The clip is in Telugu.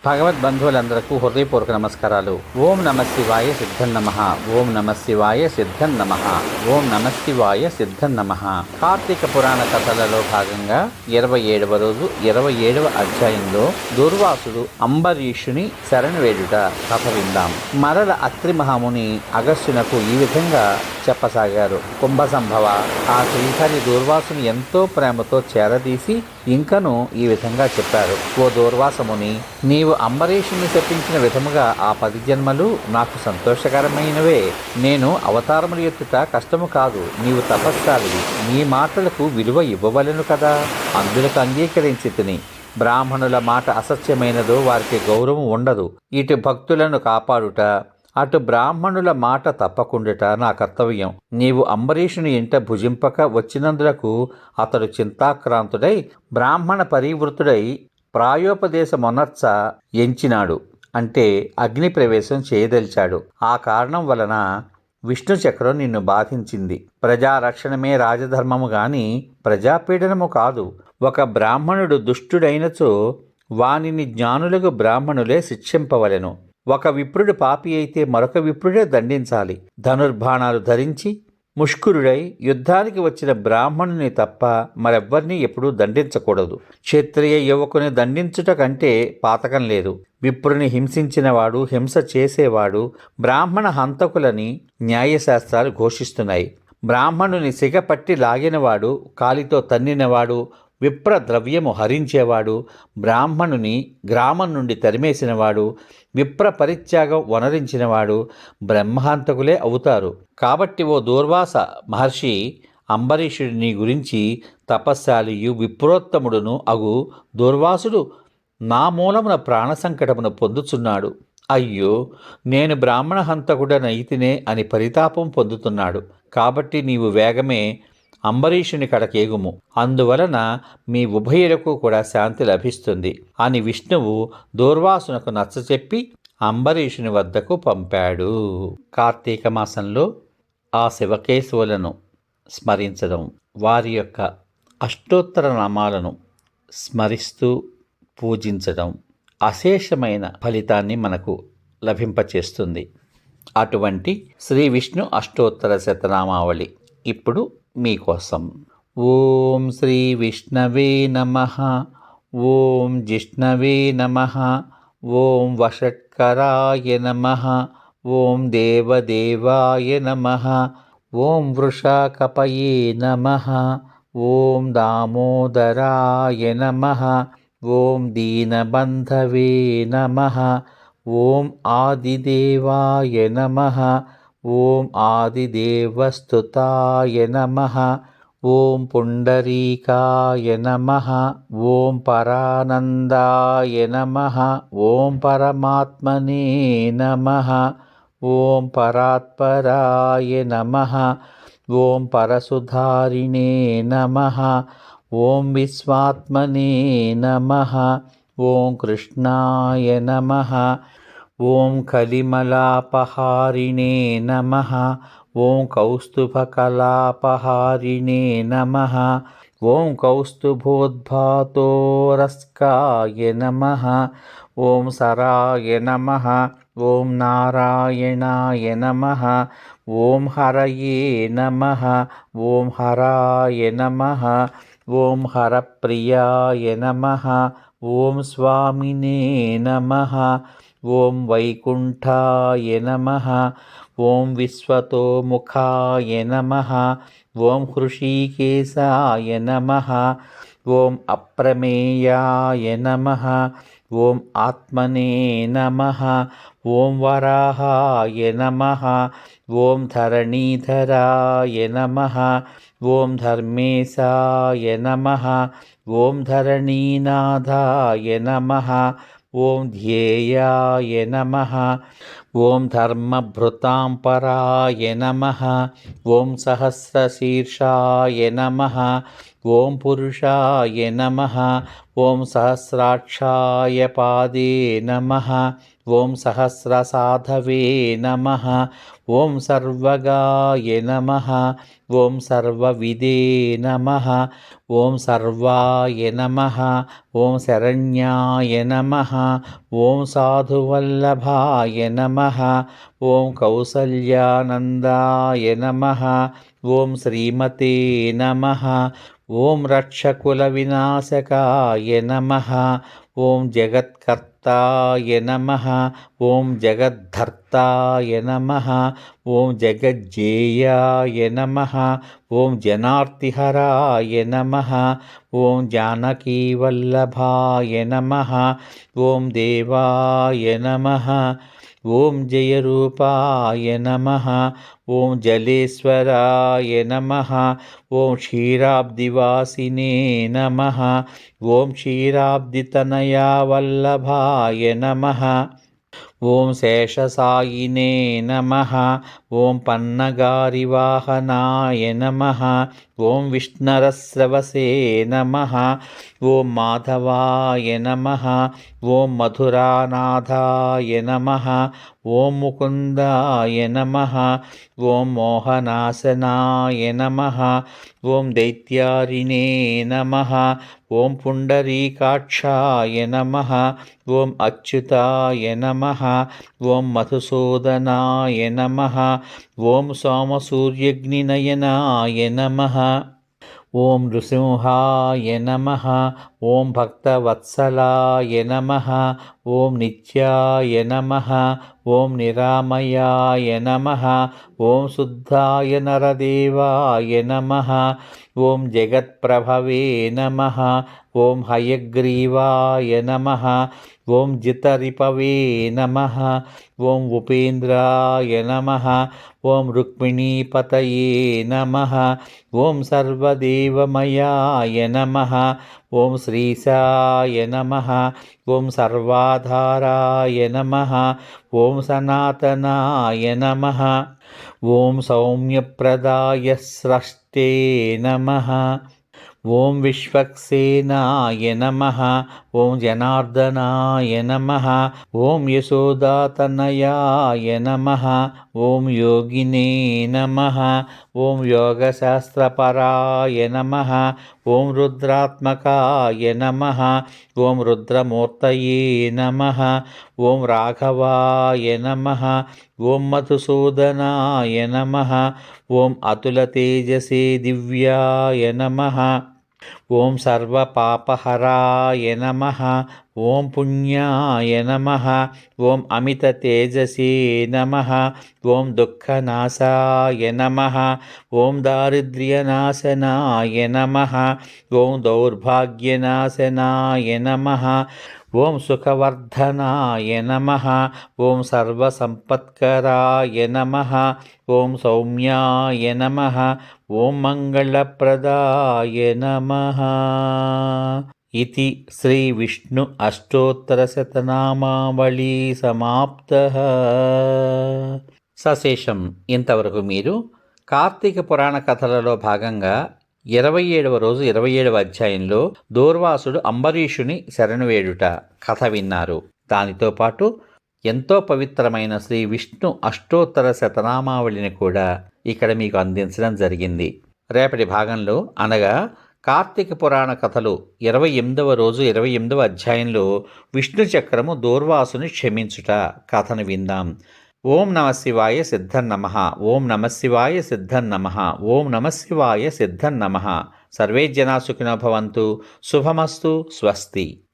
భగవద్బంధువులందరకు హృదయపూర్వక నమస్కారాలు. ఓం నమ శివాయ సిద్ధం నమః. ఓం నమ శివాయ సిద్ధం నమః. ఓం నమ శివాయ సిద్ధం నమః. కార్తీక పురాణ కథలలో భాగంగా 27వ రోజు 27వ అధ్యాయంలో దుర్వాసుడు అంబరీషుని శరణు వేడుట కథ విందాం. మరల అత్రి మహాముని అగస్త్యునకు ఈ విధంగా చెప్పసాగారు. కుంభ సంభవ, ఆ శ్రీహరి దూర్వాసుని ఎంతో ప్రేమతో చేరదీసి ఇంకను ఈ విధంగా చెప్పారు. ఓ దూర్వాసముని, నీవు అంబరీషుని శపించిన విధముగా ఆ 10 జన్మలు నాకు సంతోషకరమైనవే. నేను అవతారములు ఎత్తుట కష్టము కాదు. నీవు తపస్సాలివి, నీ మాటలకు విలువ ఇవ్వవలెను కదా. అందులకు అంగీకరించి తిని. బ్రాహ్మణుల మాట అసత్యమైనదో వారికి గౌరవం ఉండదు. ఇటు భక్తులను కాపాడుట, అటు బ్రాహ్మణుల మాట తప్పకుండుట నా కర్తవ్యం. నీవు అంబరీషుని ఇంట భుజింపక వచ్చినందులకు అతడు చింతాక్రాంతుడై బ్రాహ్మణ పరివృతుడై ప్రాయోపదేశమొనర్చ ఎంచినాడు, అంటే అగ్ని ప్రవేశం చేయదలిచాడు. ఆ కారణం వలన విష్ణు చక్రం నిన్ను బాధించింది. ప్రజారక్షణమే రాజధర్మము గాని ప్రజాపీడనము కాదు. ఒక బ్రాహ్మణుడు దుష్టుడైనచో వానిని జ్ఞానులకు బ్రాహ్మణులే శిక్షింపవలెను. ఒక విప్రుడు పాపి అయితే మరొక విప్రుడే దండించాలి. ధనుర్బాణాలు ధరించి ముష్కరుడై యుద్ధానికి వచ్చిన బ్రాహ్మణుని తప్ప మరెవ్వరినీ ఎప్పుడూ దండించకూడదు. క్షత్రియ యువకుని దండించుట కంటే పాతకం లేదు. విప్రుని హింసించినవాడు, హింస చేసేవాడు బ్రాహ్మణ హంతకులని న్యాయశాస్త్రాలు ఘోషిస్తున్నాయి. బ్రాహ్మణుని సిగపట్టి లాగినవాడు, కాలితో తన్నినవాడు, విప్ర ద్రవ్యము హరించేవాడు, బ్రాహ్మణుని గ్రామం నుండి తరిమేసినవాడు, విప్ర పరిత్యాగం వనరించినవాడు బ్రహ్మహంతకులే అవుతారు. కాబట్టి ఓ దూర్వాస మహర్షి, అంబరీషుడి నీ గురించి తపస్శాలియు విప్రోత్తముడును అగు దూర్వాసుడు నా మూలమున ప్రాణ సంకటమును పొందుచున్నాడు. అయ్యో, నేను బ్రాహ్మణ హంతకుడనైతినే అని పరితాపం పొందుతున్నాడు. కాబట్టి నీవు వేగమే అంబరీషుని కడకేగుము, అందువలన మీ ఉభయులకు కూడా శాంతి లభిస్తుంది అని విష్ణువు దూర్వాసునకు నచ్చచెప్పి అంబరీషుని వద్దకు పంపాడు. కార్తీక మాసంలో ఆ శివకేశవులను స్మరించడం, వారి యొక్క అష్టోత్తర నామాలను స్మరిస్తూ పూజించడం అశేషమైన ఫలితాన్ని మనకు లభింపచేస్తుంది. అటువంటి శ్రీ విష్ణు అష్టోత్తర శతనామావళి ఇప్పుడు మీకోసం. ఓం శ్రీ విష్ణవే నమః. ఓం జిష్ణవే నమః. ఓం వషట్కరాయ నమః. ఓం దేవదేవాయ నమః. ఓం వృషాకపయే నమః. ఓం దామోదరాయ నమః. ఓం దీనబంధవే నమః. ఓం ఆదిదేవాయ నమః. ఓం ఆదిదేవస్తుతాయ నమః. ఓం పుండరీకాయ నమః. ఓం పరానందాయ నమః. ఓం పరమాత్మనే నమః. ఓం పరాత్పరాయ నమః. ఓం పరసుధారిణే నమః. ఓం విశ్వాత్మనే నమః. ఓం కృష్ణాయ నమః. ఓం కలిమలాపహారిణే నమః. ఓం కౌస్తుభకలాపహారిణే నమః. ఓం కౌస్తుభోద్భాతోరస్కాయ నమః. ఓం సరాయ నమః. ఓం నారాయణాయ నమః. ఓం హరయే నమః. ఓం హరాయ నమః. ఓం హరప్రియాయ నమః. ఓం స్వామినే నమః. ఓం వైకుంఠాయ నమః. ఓం విశ్వతోముఖాయ నమః. ఓం హృషీకేశాయ నమః. ఓం అప్రమేయాయ నమః. ఓం ఆత్మనే నమః. ఓం వరాహాయ నమః. ఓం ధరణీధరాయ నమః. ఓం ధర్మేశాయ నమః. ఓం ధరణీనాథాయ నమః. ఓం ధ్యేయాయ నమః. ఓం ధర్మభృతాంపరాయ నమః. ఓం సహస్రశీర్షాయ నమః. ఓం పురుషాయ నమః. ఓం సహస్రాక్షాయ పాదే నమః. ఓం సహస్రసాధవే నమః. ఓం సర్వగాయ నమః. ఓం సర్వవిదే నమః. ఓం సర్వాయ నమః. ఓం శరణ్యాయ నమః. ఓం సాధువల్లభాయ నమః. ఓం కౌసల్యానందాయ నమః. ఓం శ్రీమతే నమః. ఓం రక్షకుల వినాశకాయ నమః. ఓం జగత్కర్తాయ నమః. ఓం జగద్ధర్తాయ నమః. ఓం జగజ్జేయాయ నమః. ఓం జనార్తిహరాయ నమః. ఓం జానకీవల్లభాయ నమః. ఓం దేవాయ నమః. ఓం జయరూపాయ నమః. ఓం జలేశ్వరాయ నమః. ఓం క్షీరాబ్దివాసినే నమః. ఓం క్షీరాబ్దితనయా వల్లభాయ నమః. ఓం శేషసాయినే నమః. ఓం పన్నగారివాహనాయ నమః. ఓం విష్ణరస్రవసే నమః. ఓం మాధవాయ నమః. ఓం మధురానాథాయ నమః. ఓం ముకుందాయ నమః. ఓం మోహనాశనాయ నమః. ఓం దైత్యారిణే నమః. ఓం పుండరీకాక్షాయ నమః. ఓం అచ్యుతాయ నమః. ఓం మధుసూదనాయ నమః. ఓం సోమసూర్యగ్నినయనాయ నమః. ఓం నృసింహాయ నమః. ఓం భక్తవత్సలాయ నమః. ఓం నిత్యాయ నమః. ఓం నిరామయాయ నమః. ఓం శుద్ధాయ నరదేవాయ నమః. ఓం జగత్ప్రభవే నమః. ఓం హయగ్రీవాయ నమః. ఓం జితరిపవే నమః. ఓం ఉపేంద్రాయ నమః. ఓం రుక్మిణీపతయే నమః. ఓం సర్వదేవమయాయ నమః. ఓం శ్రీశాయ నమః. ఓం సర్వాధారాయ నమః. ఓం సనాతనాయ నమః. ఓం సౌమ్యప్రదాయ స్రష్టే నమః. ఓం విశ్వక్సేనాయ నమః. ఓం జనార్దనాయ నమః. ఓం యశోదాతనయాయ నమః. ఓం యోగినే నమః. ఓం యోగశాస్త్రపరాయ నమః. ఓం రుద్రాత్మకాయ నమః. ఓం రుద్రమూర్తయే నమః. ఓం రాఘవాయ నమః. ఓం మధుసూదనాయ నమః. ఓం అతులతేజసే దివ్యాయ నమః. ఓం సర్వపాపహరాయ నమః. ఓం పుణ్యాయ నమః. ఓం అమితతేజసే నమః. ఓం దుఃఖనాశాయ నమః. ఓం దారిద్ర్యనాశనాయ నమః. ఓం దౌర్భాగ్యనాశనాయ నమః. ఓం సుఖవర్ధనాయ నమః. ఓం సర్వసంపత్కరాయ నమః. ఓం సౌమ్యాయ నమః. ఓం మంగళప్రదాయ నమః. इति श्री विष्णु अष्टोत्तरशतनामावళి సమాప్తః. సశేషం. ఇంతవరకు మీరు కార్తీక పురాణ కథలలో భాగంగా 27వ రోజు 27వ అధ్యాయంలో దూర్వాసుడు అంబరీషుని శరణు వేడుట కథ విన్నారు. దానితో పాటు ఎంతో పవిత్రమైన శ్రీ విష్ణు అష్టోత్తర శతనామావళిని కూడా ఇక్కడ మీకు అందించడం జరిగింది. రేపటి భాగంలో అనగా కార్తీక పురాణ కథలు 28వ రోజు 28వ అధ్యాయంలో విష్ణు చక్రము దూర్వాసుని క్షమించుట కథను విందాం. ఓం నమ శివాయ సిద్ధన్నమః. ఓం నమ శివాయ సిద్ధన్నమః. ఓం నమ శివాయ సిద్ధన్నమః. సర్వే జనా సుఖినో భవంతు. శుభమస్తు. స్వస్తి.